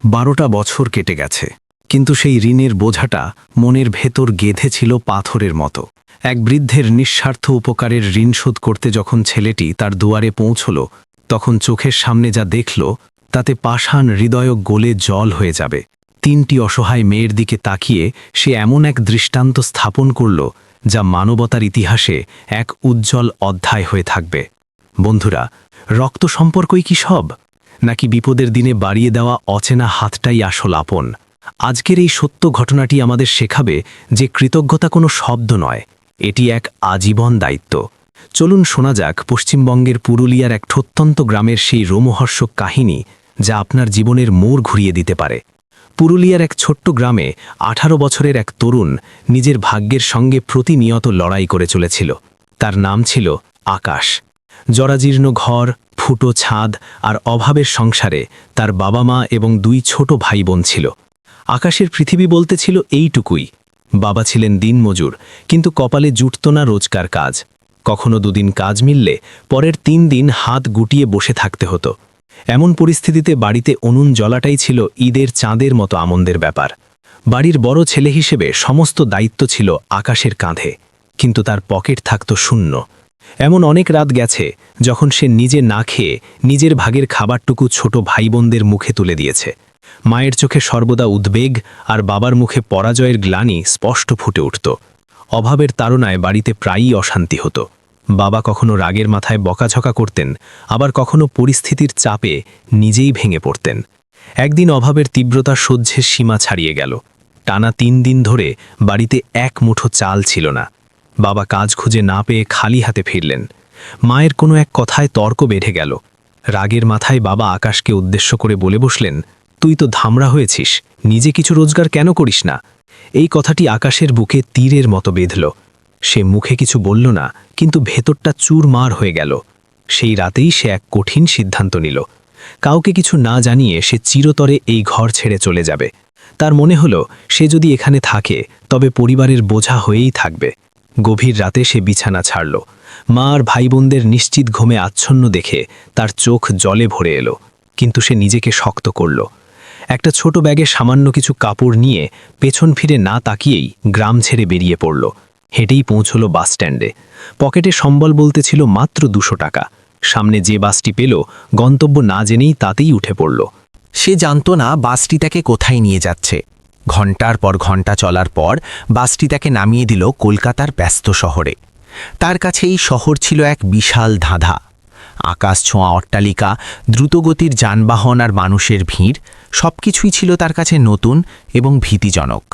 12টা বছর কেটে গেছে, কিন্তু সেই ঋণের বোঝাটা মনের ভেতর গেঁথে ছিল পাথরের মতো। এক বৃদ্ধের নিঃস্বার্থ উপকারের ঋণ শোধ করতে যখন ছেলেটি তার দুয়ারে পৌঁছল, তখন চোখের সামনে যা দেখল তাতে পাষাণ হৃদয় গলে জল হয়ে যাবে। 3টি অসহায় মেয়ের দিকে তাকিয়ে সে এমন এক দৃষ্টান্ত স্থাপন করল যা মানবতার ইতিহাসে এক উজ্জ্বল অধ্যায় হয়ে থাকবে। বন্ধুরা, রক্ত সম্পর্কই কি সব, নাকি বিপদের দিনে বাড়িয়ে দেওয়া অচেনা হাতটাই আসল আপন? আজকের এই সত্য ঘটনাটি আমাদের শেখাবে যে কৃতজ্ঞতা কোনো শব্দ নয়, এটি এক আজীবন দায়িত্ব। চলুন শোনা যাক পশ্চিমবঙ্গের পুরুলিয়ার এক প্রত্যন্ত গ্রামের সেই রোমহর্ষক কাহিনী, যা আপনার জীবনের মোড় ঘুরিয়ে দিতে পারে। পুরুলিয়ার এক ছোট্ট গ্রামে 18 বছরের এক তরুণ নিজের ভাগ্যের সঙ্গে প্রতিনিয়ত লড়াই করে চলেছিল। তার নাম ছিল আকাশ। জরাজীর্ণ ঘর, ফুটো ছাদ আর অভাবের সংসারে তার বাবা মা এবং 2 ছোট ভাই বোন ছিল। আকাশের পৃথিবী বলতে ছিল এইটুকুই। বাবা ছিলেন দিনমজুর, কিন্তু কপালে জুটত না রোজকার কাজ। কখনো 2 দিন কাজ মিললে পরের 3 দিন হাত গুটিয়ে বসে থাকতে হতো। এমন পরিস্থিতিতে বাড়িতে উনুন জ্বলাটাই ছিল ঈদের চাঁদের মতো আনন্দের ব্যাপার। বাড়ির বড় ছেলে হিসেবে সমস্ত দায়িত্ব ছিল আকাশের কাঁধে, কিন্তু তার পকেট থাকত শূন্য। এমন অনেক রাত গেছে যখন সে নিজে না খেয়ে নিজের ভাগের খাবারটুকু ছোট ভাই বোনদের মুখে তুলে দিয়েছে। মায়ের চোখে সর্বদা উদ্বেগ আর বাবার মুখে পরাজয়ের গ্লানি স্পষ্ট ফুটে উঠত। অভাবের তাড়নায় বাড়িতে প্রায়ই অশান্তি হতো। বাবা কখনো রাগের মাথায় বকাঝকা করতেন, আবার কখনো পরিস্থিতির চাপে নিজেই ভেঙে পড়তেন। একদিন অভাবের তীব্রতা সহ্যের সীমা ছাড়িয়ে গেল। টানা 3 দিন ধরে বাড়িতে এক মুঠো চাল ছিল না। বাবা কাজ খুঁজে না পেয়ে খালি হাতে ফিরলেন। মায়ের কোনো এক কথায় তর্ক বেড়ে গেল। রাগের মাথায় বাবা আকাশকে উদ্দেশ্য করে বলে বসলেন, তুই তো ধামড়া হয়েছিস, নিজে কিছু রোজগার কেন করিস না? এই কথাটি আকাশের বুকে তীরের মতো বেঁধল। সে মুখে কিছু বলল না, কিন্তু ভেতরটা চুরমার হয়ে গেল। সেই রাতেই সে এক কঠিন সিদ্ধান্ত নিল। কাউকে কিছু না জানিয়ে সে চিরতরে এই ঘর ছেড়ে চলে যাবে। তার মনে হলো সে যদি এখানে থাকে তবে পরিবারের বোঝা হয়েই থাকবে। গভীর রাতে সে বিছানা ছাড়ল। মা আর ভাই বোনদের নিশ্চিত ঘুমে আচ্ছন্ন দেখে তার চোখ জলে ভরে এলো, কিন্তু সে নিজেকে শক্ত করল। একটা ছোট ব্যাগে সামান্য কিছু কাপড় নিয়ে পেছন ফিরে না তাকিয়েই গ্রাম ছেড়ে বেরিয়ে পড়ল। হেঁটেই পৌঁছল বাসস্ট্যান্ডে। পকেটে সম্বল বলতে ছিল মাত্র 200 টাকা। সামনে যে বাসটি পেল, গন্তব্য না জেনেই তাতেই উঠে পড়ল। সে জানত না বাসটি তাকে কোথায় নিয়ে যাচ্ছে। ঘণ্টার পর ঘণ্টা চলার পর বাসটি তাকে নামিয়ে দিল কলকাতার ব্যস্ত শহরে। তার কাছে এই শহর ছিল এক বিশাল ধাঁধা। আকাশ ছোঁয়া অট্টালিকা, দ্রুতগতির যানবাহন আর মানুষের ভিড়, সবকিছুই ছিল তার কাছে নতুন এবং ভীতিজনক।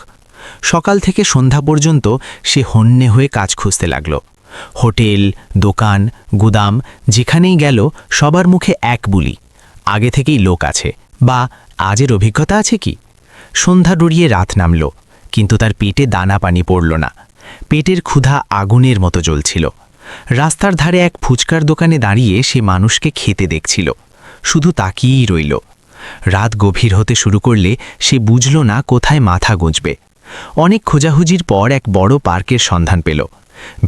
সকাল থেকে সন্ধ্যা পর্যন্ত সে হন্যে হয়ে কাজ খুঁজতে লাগল। হোটেল, দোকান, গুদাম, যেখানেই গেল সবার মুখে এক বুলি, আগে থেকেই লোক আছে, বা আজের অভিজ্ঞতা আছে কি? সন্ধ্যা ডুরিয়ে রাত নামল, কিন্তু তার পেটে দানা পানি পড়ল না। পেটের ক্ষুধা আগুনের মতো জ্বলছিল। রাস্তার ধারে এক ফুচকার দোকানে দাঁড়িয়ে সে মানুষকে খেতে দেখছিল, শুধু তাকিয়েই রইল। রাত গভীর হতে শুরু করলে সে বুঝল না কোথায় মাথা গুঁজবে। অনেক খোঁজাখুঁজির পর এক বড় পার্কের সন্ধান পেল।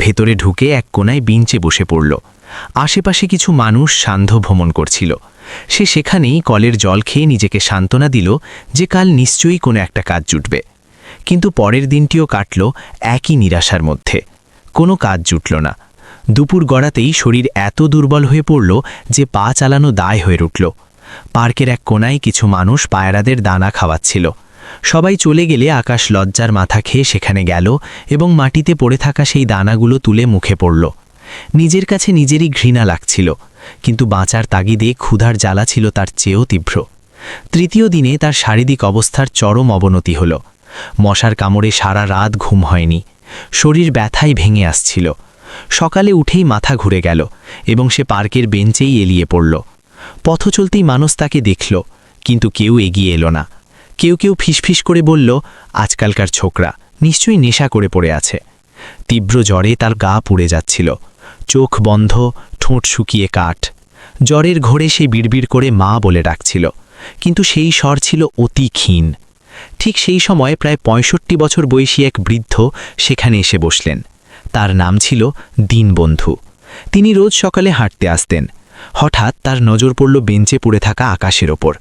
ভেতরে ঢুকে এক কোনায় বেঞ্চে বসে পড়ল। আশেপাশে কিছু মানুষ সান্ধ্য ভ্রমণ করছিল। সে সেখানেই কলের জল খেয়ে নিজেকে সান্ত্বনা দিল যে কাল নিশ্চয়ই কোনো একটা কাজ জুটবে। কিন্তু পরের দিনটিও কাটল একই নিরাশার মধ্যে। কোনো কাজ জুটল না। দুপুর গড়াতেই শরীর এত দুর্বল হয়ে পড়ল যে পা চালানো দায় হয়ে উঠল। পার্কের এক কোনায় কিছু মানুষ পায়রাদের দানা খাওয়াচ্ছিল। সবাই চলে গেলে আকাশ লজ্জার মাথা খেয়ে সেখানে গেল এবং মাটিতে পড়ে থাকা সেই দানাগুলো তুলে মুখে পড়ল। নিজের কাছে নিজেরই ঘৃণা লাগছিল, কিন্তু বাঁচার তাগিদে ক্ষুধার জ্বালা ছিল তার চেয়েও তীব্র। তৃতীয় দিনে তার শারীরিক অবস্থার চরম অবনতি হল। মশার কামড়ে সারা রাত ঘুম হয়নি। শরীর ব্যথায় ভেঙে আসছিল। সকালে উঠেই মাথা ঘুরে গেল এবং সে পার্কের বেঞ্চেই এলিয়ে পড়ল। পথ চলতেই মানুষ তাকে দেখল, কিন্তু কেউ এগিয়ে এলো না। কেউ কেউ ফিসফিস করে বলল, আজকালকার ছোকরা নিশ্চয়ই নেশা করে পড়ে আছে। তীব্র জ্বরে তার গা পুড়ে যাচ্ছিল, চোখ বন্ধ, ঠোঁট শুকিয়ে কাঠ। জ্বরের ঘোরে সে বিড়বিড় করে মা বলে ডাকছিল, কিন্তু সেই স্বর ছিল অতি ক্ষীণ। ঠিক সেই সময় প্রায় 65 বছর বয়সী এক বৃদ্ধ সেখানে এসে বসলেন। তার নাম ছিল দীনবন্ধু। তিনি রোজ সকালে হাঁটতে আসতেন। হঠাৎ তার নজর পড়ল বেঞ্চে পড়ে থাকা আকাশের ওপর।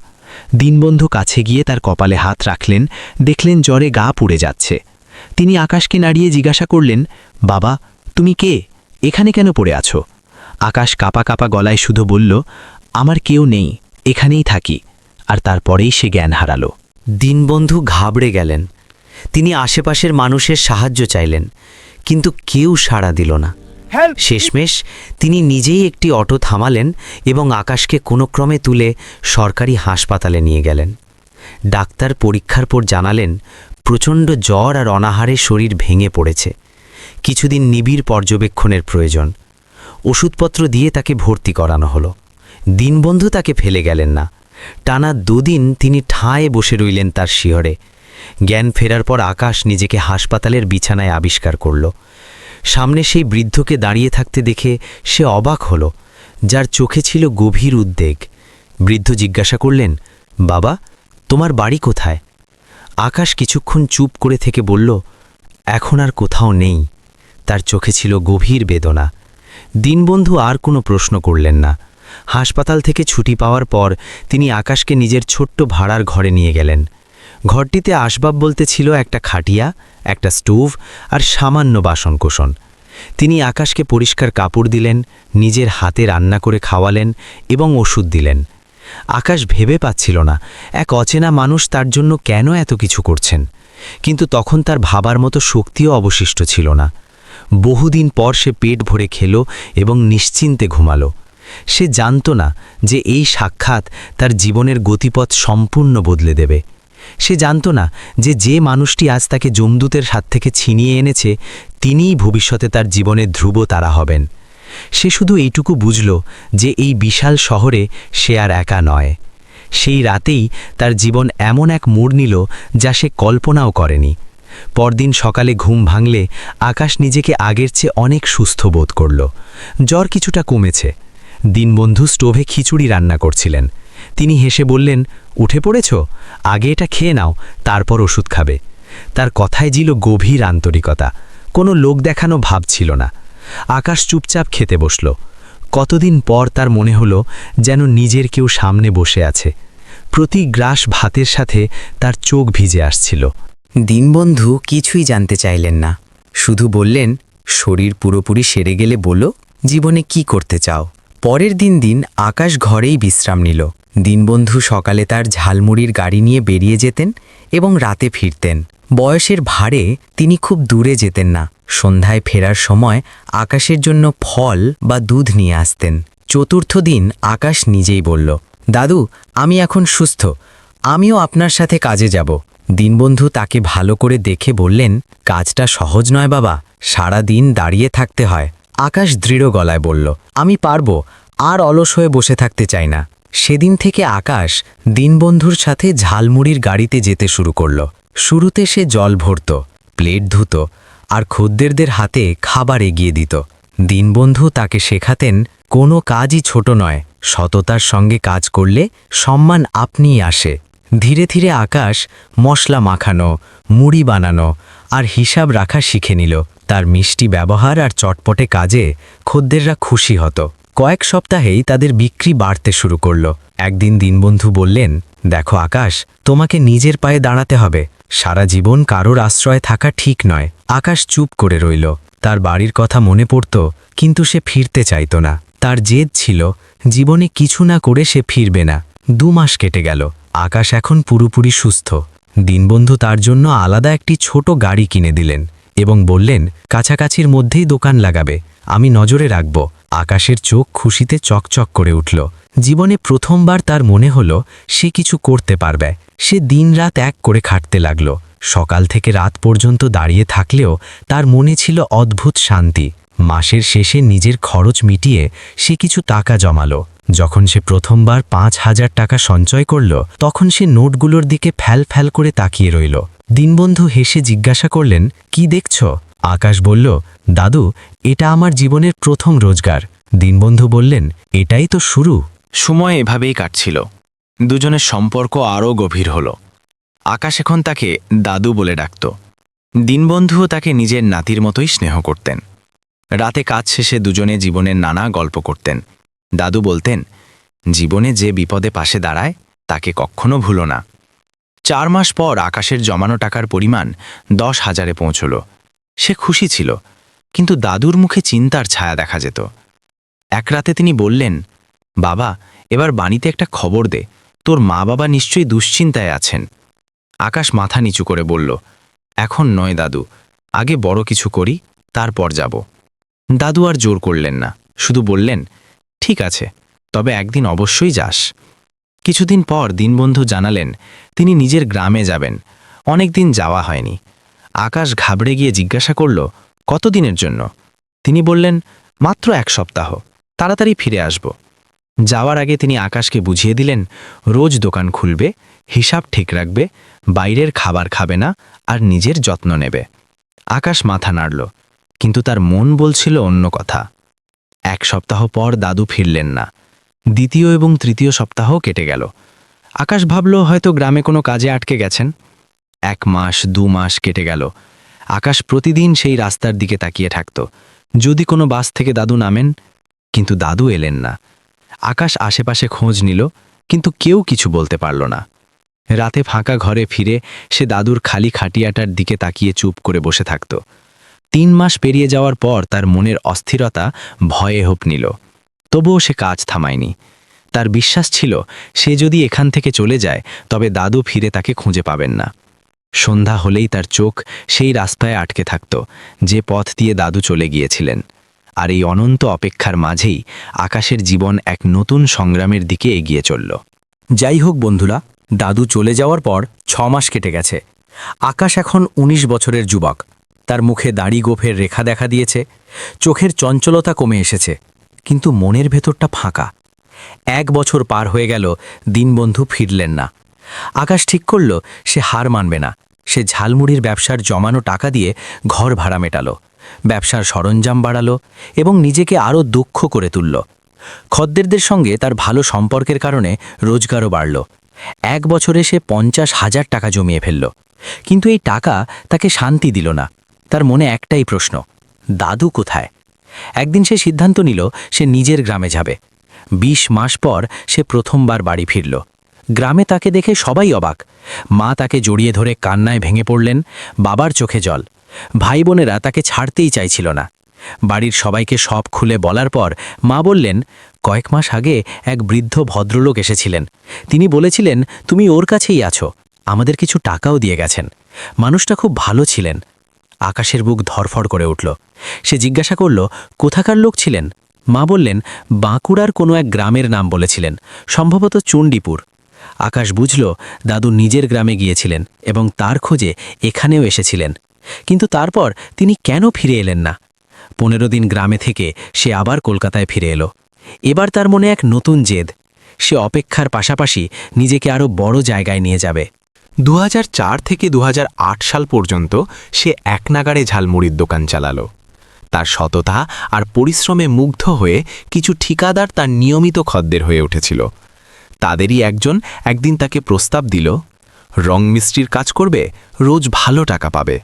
দীনবন্ধু কাছে গিয়ে তার কপালে হাত রাখলেন, দেখলেন জ্বরে গা পুড়ে যাচ্ছে। তিনি আকাশকে নাড়িয়ে জিজ্ঞাসা করলেন, বাবা, তুমি কে? এখানে কেন পড়ে আছো? আকাশ কাপা কাপা গলায় শুধু বলল, আমার কেউ নেই, এখানেই থাকি। আর তারপরেই সে জ্ঞান হারালো। দীনবন্ধু ঘাবড়ে গেলেন। তিনি আশেপাশের মানুষের সাহায্য চাইলেন, কিন্তু কেউ সাড়া দিল না। শেষমেশ তিনি নিজেই একটি অটো থামালেন এবং আকাশকে কোনো ক্রমে তুলে সরকারি হাসপাতালে নিয়ে গেলেন। ডাক্তার পরীক্ষার পর জানালেন, প্রচণ্ড জ্বর আর অনাহারে শরীর ভেঙে পড়েছে। কিছুদিন নিবিড় পর্যবেক্ষণের প্রয়োজন। ওষুধপত্র দিয়ে তাকে ভর্তি করানো হলো। দীনবন্ধু তাকে ফেলে গেলেন না। টানা 2 দিন তিনি ঠায় বসে রইলেন তার শিহরে। জ্ঞান ফেরার পর আকাশ নিজেকে হাসপাতালের বিছানায় আবিষ্কার করল। সামনে সেই বৃদ্ধকে দাঁড়িয়ে থাকতে দেখে সে অবাক হল, যার চোখে ছিল গভীর উদ্বেগ। বৃদ্ধ জিজ্ঞাসা করলেন, বাবা, তোমার বাড়ি কোথায়? আকাশ কিছুক্ষণ চুপ করে থেকে বলল, এখন আর কোথাও নেই। তার চোখে ছিল গভীর বেদনা। দীনবন্ধু আর কোনো প্রশ্ন করলেন না। হাসপাতাল থেকে ছুটি পাওয়ার পর তিনি আকাশকে নিজের ছোট্ট ভাড়ার ঘরে নিয়ে গেলেন। ঘরটিতে আসবাব বলতে ছিল একটা খাটিয়া, একটা স্টোভ আর সামান্য বাসনকোসন। তিনি আকাশকে পরিষ্কার কাপড় দিলেন, নিজের হাতে রান্না করে খাওয়ালেন এবং ওষুধ দিলেন। আকাশ ভেবে পাচ্ছিল না এক অচেনা মানুষ তার জন্য কেন এত কিছু করছেন, কিন্তু তখন তার ভাবার মতো শক্তিও অবশিষ্ট ছিল না। বহুদিন পর সে পেট ভরে খেল এবং নিশ্চিন্তে ঘুমালো। সে জানত না যে এই সাক্ষাৎ তার জীবনের গতিপথ সম্পূর্ণ বদলে দেবে। সে জানত না যে যে মানুষটি আজ তাকে যমদূতের হাত থেকে ছিনিয়ে এনেছে, তিনিই ভবিষ্যতে তার জীবনের ধ্রুব তারা হবেন। সে শুধু এইটুকু বুঝল যে এই বিশাল শহরে সে আর একা নয়। সেই রাতেই তার জীবন এমন এক মোড় নিল যা সে কল্পনাও করেনি। পরদিন সকালে ঘুম ভাঙলে আকাশ নিজেকে আগের চেয়ে অনেক সুস্থ বোধ করল। জ্বর কিছুটা কমেছে। দীনবন্ধু স্টোভে খিচুড়ি রান্না করছিলেন। তিনি হেসে বললেন, উঠে পড়েছ? আগে এটা খেয়ে নাও, তারপর ওষুধ খাবে। তার কথায় ছিল গভীর আন্তরিকতা, কোনো লোক দেখানো ভাব ছিল না। আকাশ চুপচাপ খেতে বসল। কতদিন পর তার মনে হলো যেন নিজের কেউ সামনে বসে আছে। প্রতি গ্রাস ভাতের সাথে তার চোখ ভিজে আসছিল। দীনবন্ধু কিছুই জানতে চাইলেন না, শুধু বললেন, শরীর পুরোপুরি সেরে গেলে বলো, জীবনে কি করতে চাও? পরের দিন আকাশ ঘরেই বিশ্রাম নিল। দীনবন্ধু সকালে তার ঝালমুড়ির গাড়ি নিয়ে বেরিয়ে যেতেন এবং রাতে ফিরতেন। বয়সের ভারে তিনি খুব দূরে যেতেন না। সন্ধ্যায় ফেরার সময় আকাশের জন্য ফল বা দুধ নিয়ে আসতেন। চতুর্থ দিন আকাশ নিজেই বলল, দাদু, আমি এখন সুস্থ, আমিও আপনার সাথে কাজে যাব। দীনবন্ধু তাকে ভালো করে দেখে বললেন, কাজটা সহজ নয় বাবা, সারা দিন দাঁড়িয়ে থাকতে হয়। আকাশ দৃঢ় গলায় বলল, আমি পারবো, আর অলস হয়ে বসে থাকতে চাই না। সেদিন থেকে আকাশ দীনবন্ধুর সাথে ঝালমুড়ির গাড়িতে যেতে শুরু করল। শুরুতে সে জল ভরত, প্লেট ধুত আর খদ্দেরদের হাতে খাবার এগিয়ে দিত। দীনবন্ধু তাকে শেখাতেন, কোনো কাজই ছোট নয়, সততার সঙ্গে কাজ করলে সম্মান আপনিই আসে। ধীরে ধীরে আকাশ মশলা মাখানো, মুড়ি বানানো আর হিসাব রাখা শিখে নিল। তার মিষ্টি ব্যবহার আর চটপটে কাজে খদ্দেররা খুশি হতো। কয়েক সপ্তাহেই তাদের বিক্রি বাড়তে শুরু করল। একদিন দীনবন্ধু বললেন, দেখো আকাশ, তোমাকে নিজের পায়ে দাঁড়াতে হবে। সারা জীবন কারোর আশ্রয়ে থাকা ঠিক নয়। আকাশ চুপ করে রইল। তার বাড়ির কথা মনে পড়ত, কিন্তু সে ফিরতে চাইত না। তার জেদ ছিল, জীবনে কিছু না করে সে ফিরবে না। 2 মাস কেটে গেল। আকাশ এখন পুরোপুরি সুস্থ। দীনবন্ধু তার জন্য আলাদা একটি ছোট গাড়ি কিনে দিলেন এবং বললেন, কাছাকাছির মধ্যেই দোকান লাগাবে, আমি নজরে রাখব। আকাশের চোখ খুশিতে চকচক করে উঠল। জীবনে প্রথমবার তার মনে হলো সে কিছু করতে পারবে। সে দিনরাত এক করে খাটতে লাগল। সকাল থেকে রাত পর্যন্ত দাঁড়িয়ে থাকলেও তার মনে ছিল অদ্ভুত শান্তি। মাসের শেষে নিজের খরচ মিটিয়ে সে কিছু টাকা জমালো। যখন সে প্রথমবার 5,000 টাকা সঞ্চয় করল, তখন সে নোটগুলোর দিকে ফ্যাল ফ্যাল করে তাকিয়ে রইল। দীনবন্ধু হেসে জিজ্ঞাসা করলেন, কি দেখছ? আকাশ বলল, দাদু, এটা আমার জীবনের প্রথম রোজগার। দীনবন্ধু বললেন, এটাই তো শুরু। সময় এভাবেই কাটছিল। দুজনের সম্পর্ক আরও গভীর হল। আকাশ এখন তাকে দাদু বলে ডাকত। দীনবন্ধুও তাকে নিজের নাতির মতোই স্নেহ করতেন। রাতে কাজ শেষে দুজনে জীবনের নানা গল্প করতেন। দাদু বলতেন, জীবনে যে বিপদে পাশে দাঁড়ায় তাকে কখনো ভুলো না। 4 মাস পর আকাশের জমানো টাকার পরিমাণ 10,000-এ পৌঁছল। সে খুশি ছিল, কিন্তু দাদুর মুখে চিন্তার ছায়া দেখা যেত। এক রাতে তিনি বললেন, বাবা, এবার বাণীতে একটা খবর দে, তোর মা বাবা নিশ্চয়ই দুশ্চিন্তায় আছেন। আকাশ মাথা নিচু করে বলল, এখন নয় দাদু, আগে বড় কিছু করি, তারপর যাব। দাদু আর জোর করলেন না, শুধু বললেন, ঠিক আছে, তবে একদিন অবশ্যই যাস। কিছুদিন পর দীনবন্ধু জানালেন তিনি নিজের গ্রামে যাবেন। অনেক দিন যাওয়া হয়নি। আকাশ ঘাবড়ে গিয়ে জিজ্ঞাসা করল, কতদিনের জন্য? তিনি বললেন, মাত্র 1 সপ্তাহ, তাড়াতাড়ি ফিরে আসব। যাওয়ার আগে তিনি আকাশকে বুঝিয়ে দিলেন, রোজ দোকান খুলবে, হিসাব ঠিক রাখবে, বাইরের খাবার খাবে না, আর নিজের যত্ন নেবে। আকাশ মাথা নাড়ল, কিন্তু তার মন বলছিল অন্য কথা। 1 সপ্তাহ পর দাদু ফিরলেন না। দ্বিতীয় এবং তৃতীয় সপ্তাহ কেটে গেল। আকাশ ভাবল হয়তো গ্রামে কোনো কাজে আটকে গেছেন। 1 মাস 2 মাস কেটে গেল। আকাশ প্রতিদিন সেই রাস্তার দিকে তাকিয়ে থাকত, যদি কোনো বাস থেকে দাদু নামেন, কিন্তু দাদু এলেন না। আকাশ আশেপাশে খোঁজ নিল, কিন্তু কেউ কিছু বলতে পারল না। রাতে ফাঁকা ঘরে ফিরে সে দাদুর খালি খাটিয়াটার দিকে তাকিয়ে চুপ করে বসে থাকত। 3 মাস পেরিয়ে যাওয়ার পর তার মনের অস্থিরতা ভয়ে হোপ নিল। তবুও সে কাজ থামায়নি। তার বিশ্বাস ছিল সে যদি এখান থেকে চলে যায় তবে দাদু ফিরে তাকে খুঁজে পাবেন না। সন্ধ্যা হলেই তার চোখ সেই রাস্তায় আটকে থাকত, যে পথ দিয়ে দাদু চলে গিয়েছিলেন। আর এই অনন্ত অপেক্ষার মাঝেই আকাশের জীবন এক নতুন সংগ্রামের দিকে এগিয়ে চলল। যাই হোক বন্ধুরা, দাদু চলে যাওয়ার পর 6 মাস কেটে গেছে। আকাশ এখন 19 বছরের যুবক। তার মুখে দাড়ি গোফের রেখা দেখা দিয়েছে, চোখের চঞ্চলতা কমে এসেছে, কিন্তু মনের ভেতরটা ফাঁকা। 1 বছর পার হয়ে গেল, দীনবন্ধু ফিরলেন না। আকাশ ঠিক করল সে হার মানবে না। সে ঝালমুড়ির ব্যবসার জমানো টাকা দিয়ে ঘর ভাড়া মেটালো, ব্যবসার সরঞ্জাম বাড়ালো এবং নিজেকে আরও দক্ষ করে তুলল। খদ্দেরদের সঙ্গে তার ভালো সম্পর্কের কারণে রোজগারও বাড়ল। 1 বছরে সে 50,000 টাকা জমিয়ে ফেলল। কিন্তু এই টাকা তাকে শান্তি দিল না। তার মনে একটাই প্রশ্ন, দাদু কোথায়? একদিন সে সিদ্ধান্ত নিল সে নিজের গ্রামে যাবে। 20 মাস পর সে প্রথমবার বাড়ি ফিরল। গ্রামে তাকে দেখে সবাই অবাক। মা তাকে জড়িয়ে ধরে কান্নায় ভেঙে পড়লেন, বাবার চোখে জল। ভাই বোনেরা তাকে ছাড়তেই চাইছিল না। বাড়ির সবাইকে সব খুলে বলার পর মা বললেন, কয়েক মাস আগে এক বৃদ্ধ ভদ্রলোক এসেছিলেন। তিনি বলেছিলেন তুমি ওর কাছেই আছো, আমাদের কিছু টাকাও দিয়ে গেছেন। মানুষটা খুব ভালো ছিলেন। আকাশের বুক ধরফড় করে উঠল। সে জিজ্ঞাসা করল, কোথাকার লোক ছিলেন? মা বললেন, বাঁকুড়ার কোনো এক গ্রামের নাম বলেছিলেন, সম্ভবত চণ্ডীপুর। আকাশ বুঝল দাদু নিজের গ্রামে গিয়েছিলেন এবং তার খোঁজে এখানেও এসেছিলেন। কিন্তু তারপর তিনি কেন ফিরে এলেন না? 15 দিন গ্রামে থেকে সে আবার কলকাতায় ফিরে এলো। এবার তার মনে এক নতুন জেদ। সে অপেক্ষার পাশাপাশি নিজেকে আরও বড় জায়গায় নিয়ে যাবে। 2004 থেকে 2008 সাল পর্যন্ত সে এক নাগাড়ে ঝালমুড়ির দোকান চালালো। তার সততা আর পরিশ্রমে মুগ্ধ হয়ে কিছু ঠিকাদার তার নিয়মিত খদ্দের হয়ে উঠেছিল। তাদেরই একজন একদিন তাকে প্রস্তাব দিল, রং মিস্ত্রির কাজ করবে, রোজ ভালো টাকা পাবে।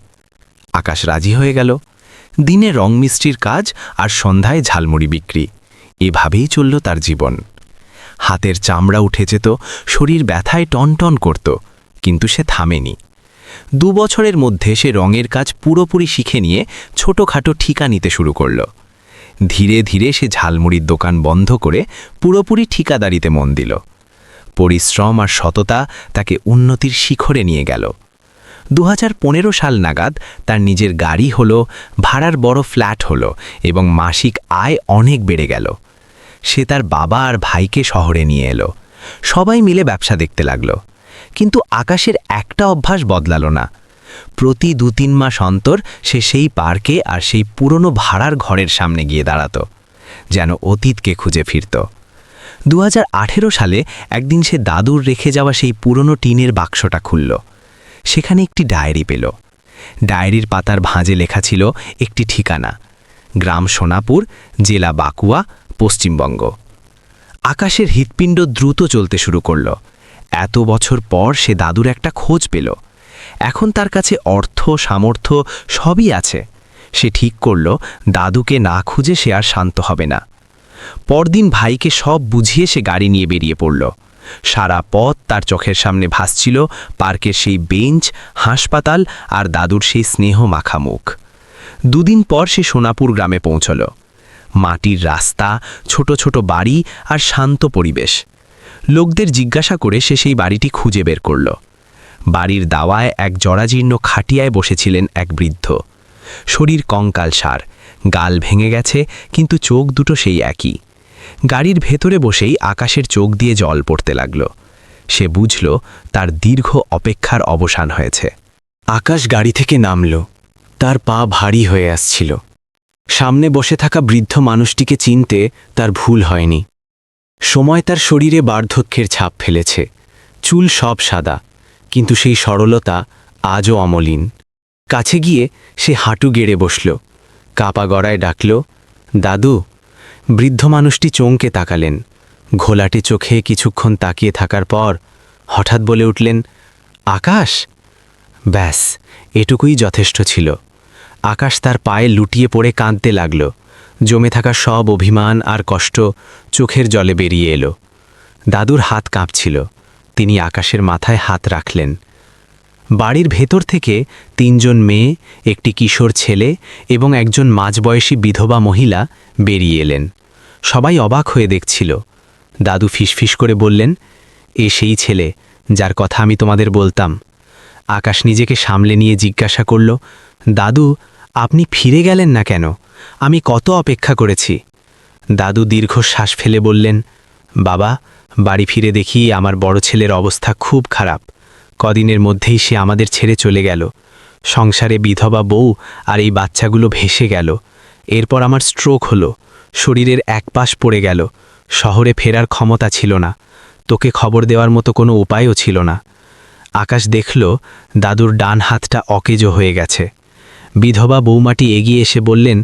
আকাশ রাজি হয়ে গেল। দিনে রং মিস্ত্রির কাজ আর সন্ধ্যায় ঝালমুড়ি বিক্রি। এভাবেই চলল তার জীবন। হাতের চামড়া উঠে যেত, শরীর ব্যথায় টনটন করত, কিন্তু সে থামেনি। 2 বছরের মধ্যে সে রঙের কাজ পুরোপুরি শিখে নিয়ে ছোটখাটো ঠিকা নিতে শুরু করল। ধীরে ধীরে সে ঝালমুড়ির দোকান বন্ধ করে পুরোপুরি ঠিকাদারিতে মন দিল। পরিশ্রম আর সততা তাকে উন্নতির শিখরে নিয়ে গেল। 2015 সাল নাগাদ তার নিজের গাড়ি হলো, ভাড়ার বড় ফ্ল্যাট হলো এবং মাসিক আয় অনেক বেড়ে গেল। সে তার বাবা আর ভাইকে শহরে নিয়ে এলো। সবাই মিলে ব্যবসা দেখতে লাগল। কিন্তু আকাশের একটা অভ্যাস বদলালো না। প্রতি 2-3 মাস অন্তর সে সেই পার্কে আর সেই পুরনো ভাড়ার ঘরের সামনে গিয়ে দাঁড়াত, যেন অতীতকে খুঁজে ফিরত। 2018 সালে একদিন সে দাদুর রেখে যাওয়া সেই পুরনো টিনের বাক্সটা খুলল। সেখানে একটি ডায়েরি পেল। ডায়েরির পাতার ভাঁজে লেখা ছিল একটি ঠিকানা, গ্রাম সোনাপুর, জেলা বাঁকুড়া, পশ্চিমবঙ্গ। আকাশের হৃৎপিণ্ড দ্রুত চলতে শুরু করল। এত বছর পর সে দাদুর একটা খোঁজ পেল। এখন তার কাছে অর্থ, সামর্থ্য সবই আছে। সে ঠিক করল দাদুকে না খুঁজে সে আর শান্ত হবে না। পরদিন ভাইকে সব বুঝিয়ে সে গাড়ি নিয়ে বেরিয়ে পড়ল। সারা পথ তার চোখের সামনে ভাসছিল পার্কের সেই বেঞ্চ, হাসপাতাল আর দাদুর সেই স্নেহ মাখা মুখ। দুদিন পর সে সোনাপুর গ্রামে পৌঁছল। মাটির রাস্তা, ছোট ছোট বাড়ি আর শান্ত পরিবেশ। লোকদের জিজ্ঞাসা করে সে সেই বাড়িটি খুঁজে বের করল। বাড়ির দাওয়ায় এক জরাজীর্ণ খাটিয়ায় বসেছিলেন এক বৃদ্ধ। শরীর কঙ্কালসার, গাল ভেঙে গেছে, কিন্তু চোখ দুটো সেই একই। গাড়ির ভেতরে বসেই আকাশের চোখ দিয়ে জল পড়তে লাগল। সে বুঝল তার দীর্ঘ অপেক্ষার অবসান হয়েছে। আকাশ গাড়ি থেকে নামল। তার পা ভারী হয়ে আসছিল। সামনে বসে থাকা বৃদ্ধ মানুষটিকে চিনতে তার ভুল হয়নি। সময় তার শরীরে বার্ধক্যের ছাপ ফেলেছে। চুল সব সাদা, কিন্তু সেই সরলতা আজও অমলিন। কাছে গিয়ে সে হাঁটু গেড়ে বসল, কাপা গড়ায় ডাকল, দাদু। বৃদ্ধ মানুষটি চমকে তাকালেন। ঘোলাটে চোখে কিছুক্ষণ তাকিয়ে থাকার পর হঠাৎ বলে উঠলেন, আকাশ। ব্যাস, এটুকুই যথেষ্ট ছিল। আকাশ তার পায়ে লুটিয়ে পড়ে কাঁদতে লাগল। জমে থাকা সব অভিমান আর কষ্ট চোখের জলে বেরিয়ে এলো। দাদুর হাত কাঁপছিল। তিনি আকাশের মাথায় হাত রাখলেন। বাড়ির ভেতর থেকে 3 জন মেয়ে, একটি কিশোর ছেলে এবং একজন মাঝবয়সী বিধবা মহিলা বেরিয়ে এলেন। সবাই অবাক হয়ে দেখছিল। দাদু ফিসফিস করে বললেন, এ সেই ছেলে যার কথা আমি তোমাদের বলতাম। আকাশ নিজেকে সামলে নিয়ে জিজ্ঞাসা করল, দাদু, আপনি ফিরে গেলেন না কেন? আমি কত অপেক্ষা করেছি। দাদু দীর্ঘশ্বাস ফেলে বললেন, বাবা, বাড়ি ফিরে দেখি আমার বড় ছেলের অবস্থা খুব খারাপ। কদিনের মধ্যেই সে আমাদের ছেড়ে চলে গেল। সংসারে বিধবা বউ আর এই বাচ্চাগুলো ভেসে গেল। এরপর আমার স্ট্রোক হলো। শরীরের এক পাশ পড়ে গেল। শহরে ফেরার ক্ষমতা ছিল না। তোকে খবর দেওয়ার মতো কোনো উপায়ও ছিল না। আকাশ দেখল দাদুর ডান হাতটা অকেজো হয়ে গেছে। বিধবা বৌমাটি এগিয়ে এসে বললেন,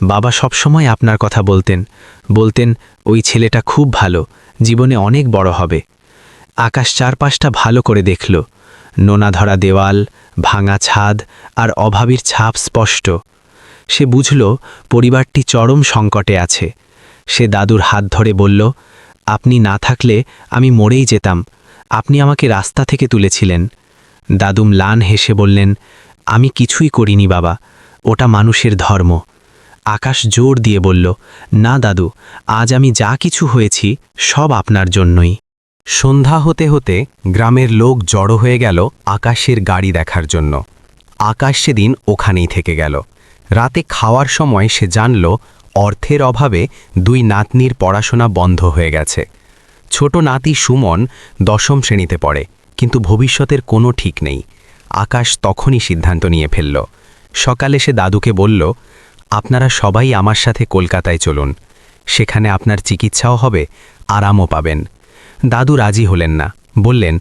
বাবা সবসময় আপনার কথা বলতেন ওই ছেলেটা খুব ভালো, জীবনে অনেক বড় হবে। আকাশ চারপাশটা ভালো করে দেখল। নোনা ধরা দেওয়াল, ভাঙা ছাদ আর অভাবীর ছাপ স্পষ্ট। সে বুঝল পরিবারটি চরম সংকটে আছে। সে দাদুর হাত ধরে বলল, আপনি না থাকলে আমি মরেই যেতাম। আপনি আমাকে রাস্তা থেকে তুলেছিলেন। দাদু ম্লান হেসে বললেন, আমি কিছুই করিনি বাবা, ওটা মানুষের ধর্ম। আকাশ জোর দিয়ে বলল, না দাদু, আজ আমি যা কিছু হয়েছি সব আপনার জন্যই। সন্ধ্যা হতে হতে গ্রামের লোক জড়ো হয়ে গেল আকাশের গাড়ি দেখার জন্য। আকাশ সেদিন ওখানেই থেকে গেল। রাতে খাওয়ার সময় সে জানল অর্থের অভাবে 2 নাতনির পড়াশোনা বন্ধ হয়ে গেছে। ছোট নাতি সুমন 10ম শ্রেণীতে পড়ে, কিন্তু ভবিষ্যতের কোনো ঠিক নেই। আকাশ তখনই সিদ্ধান্ত নিয়ে ফেলল। সকালে সে দাদুকে বলল, আপনারা সবাই আমার সাথে কলকাতায় চলুন। সেখানে আপনার চিকিৎসাও হবে, আরামও পাবেন। দাদু রাজি হলেন না, বললেন,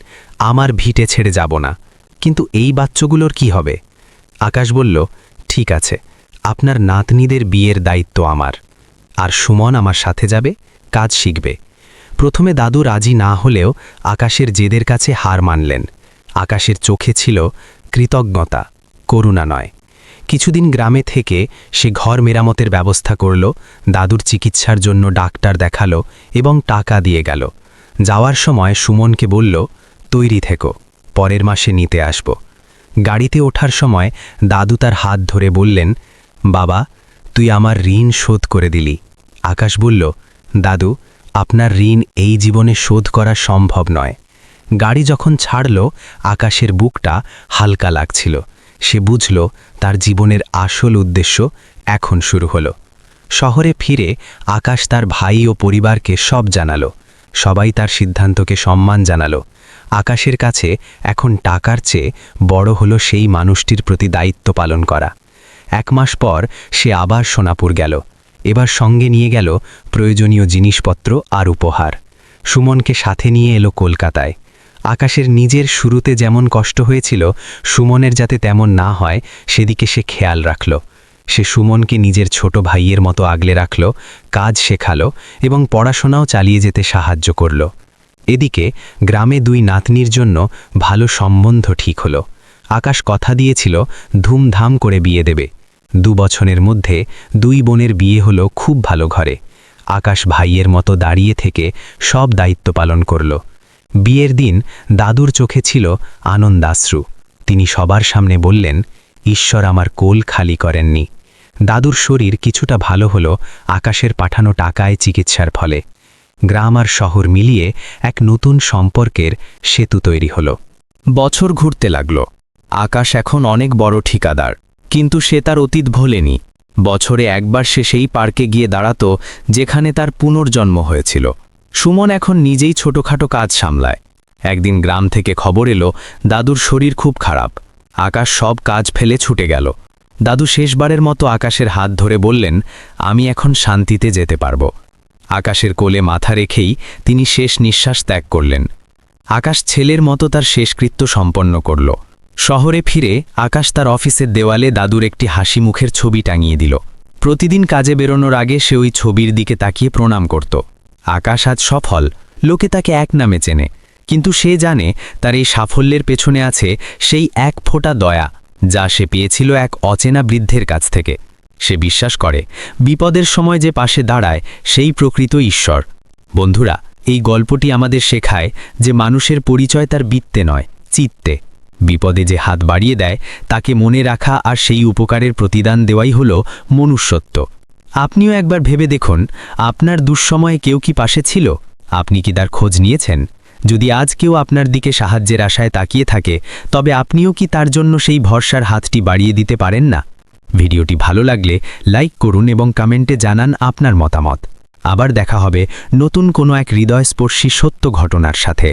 আমার ভিটে ছেড়ে যাব না। কিন্তু এই বাচ্চাগুলোর কি হবে? আকাশ বলল, ঠিক আছে, আপনার নাতনিদের বিয়ের দায়িত্ব আমার। আর সুমন আমার সাথে যাবে, কাজ শিখবে। প্রথমে দাদু রাজি না হলেও আকাশের জেদের কাছে হার মানলেন। আকাশের চোখে ছিল কৃতজ্ঞতা, করুণা নয়। কিছুদিন গ্রামে থেকে সে ঘর মেরামতের ব্যবস্থা করল, দাদুর চিকিৎসার জন্য ডাক্তার দেখালো এবং টাকা দিয়ে গেল। যাওয়ার সময় সুমনকে বলল, তৈরি থেকো, পরের মাসে নিতে আসব। গাড়িতে ওঠার সময় দাদু তার হাত ধরে বললেন, বাবা, তুই আমার ঋণ শোধ করে দিলি। আকাশ বলল, দাদু, আপনার ঋণ এই জীবনে শোধ করা সম্ভব নয়। গাড়ি যখন ছাড়ল, আকাশের বুকটা হালকা লাগছিল। সে বুঝল তার জীবনের আসল উদ্দেশ্য এখন শুরু হলো। শহরে ফিরে আকাশ তার ভাই ও পরিবারকে সব জানালো। সবাই তার সিদ্ধান্তকে সম্মান জানালো। আকাশের কাছে এখন টাকার চেয়ে বড় হলো সেই মানুষটির প্রতি দায়িত্ব পালন করা। 1 মাস পর সে আবার সোনাপুর গেল। এবার সঙ্গে নিয়ে গেল প্রয়োজনীয় জিনিসপত্র আর উপহার। সুমনকে সাথে নিয়ে এলো কলকাতায়। আকাশের নিজের শুরুতে যেমন কষ্ট হয়েছিল, সুমনের যাতে তেমন না হয় সেদিকে সে খেয়াল রাখল। সে সুমনকে নিজের ছোট ভাইয়ের মতো আগলে রাখল, কাজ শেখালো এবং পড়াশোনাও চালিয়ে যেতে সাহায্য করল। এদিকে গ্রামে 2 নাতনির জন্য ভালো সম্বন্ধ ঠিক হলো। আকাশ কথা দিয়েছিল ধুমধাম করে বিয়ে দেবে। 2 বছরের মধ্যে 2 বোনের বিয়ে হলো খুব ভালো ঘরে। আকাশ ভাইয়ের মতো দাঁড়িয়ে থেকে সব দায়িত্ব পালন করল। বিয়ের দিন দাদুর চোখে ছিল আনন্দাশ্রু। তিনি সবার সামনে বললেন, ঈশ্বর আমার কোল খালি করেননি। দাদুর শরীর কিছুটা ভালো হলো আকাশের পাঠানো টাকায় চিকিৎসার ফলে। গ্রাম আর শহর মিলিয়ে এক নতুন সম্পর্কের সেতু তৈরি হল। বছর ঘুরতে লাগল। আকাশ এখন অনেক বড় ঠিকাদার, কিন্তু সে তার অতীত ভোলেনি। বছরে একবার সে সেই পার্কে গিয়ে দাঁড়াতো যেখানে তার পুনর্জন্ম হয়েছিল। সুমন এখন নিজেই ছোটখাটো কাজ সামলায়। একদিন গ্রাম থেকে খবর এলো দাদুর শরীর খুব খারাপ। আকাশ সব কাজ ফেলে ছুটে গেল। দাদু শেষবারের মতো আকাশের হাত ধরে বললেন, আমি এখন শান্তিতে যেতে পারব। আকাশের কোলে মাথা রেখেই তিনি শেষ নিঃশ্বাস ত্যাগ করলেন। আকাশ ছেলের মতো তার শেষকৃত্য সম্পন্ন করল। শহরে ফিরে আকাশ তার অফিসের দেওয়ালে দাদুর একটি হাসি মুখের ছবি টাঙিয়ে দিল। প্রতিদিন কাজে বেরোনোর আগে সে ওই ছবির দিকে তাকিয়ে প্রণাম করত। আকাশ আজ সফল, লোকে তাকে এক নামে চেনে, কিন্তু সে জানে তার এই সাফল্যের পেছনে আছে সেই এক ফোঁটা দয়া, যা সে পেয়েছিল এক অচেনা বৃদ্ধের কাছ থেকে। সে বিশ্বাস করে বিপদের সময় যে পাশে দাঁড়ায় সেই প্রকৃত ঈশ্বর। বন্ধুরা, এই গল্পটি আমাদের শেখায় যে মানুষের পরিচয় তার বৃত্তে নয়, চিত্তে। বিপদে যে হাত বাড়িয়ে দেয় তাকে মনে রাখা আর সেই উপকারের প্রতিদান দেওয়াই হল মনুষ্যত্ব। আপনিও একবার ভেবে দেখুন, আপনার দুঃসময়ে কেউ কি পাশে ছিল? আপনি কি তার খোঁজ নিয়েছেন? যদি আজ কেউ আপনার দিকে সাহায্যের আশায় তাকিয়ে থাকে, তবে আপনিও কি তার জন্য সেই ভরসার হাতটি বাড়িয়ে দিতে পারেন না? ভিডিওটি ভালো লাগলে লাইক করুন এবং কমেন্টে জানান আপনার মতামত। আবার দেখা হবে নতুন কোনো এক হৃদয়স্পর্শী সত্য ঘটনার সাথে।